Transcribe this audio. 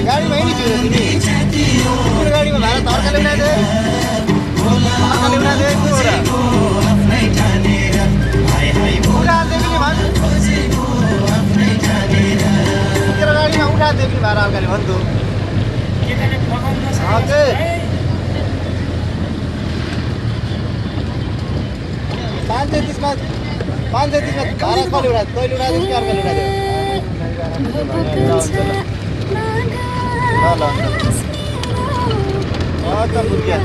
गाडीमा नि थियो तिमी गाडीमा भाडा त अर्काले उठाइदे गाडीमा उठाइदिए पनि भाडा अर्काले भन्थ्यो 533 मा भाडा कसले उठायो तैँले उठाइदियो कि अर्काले उठाइदियो ल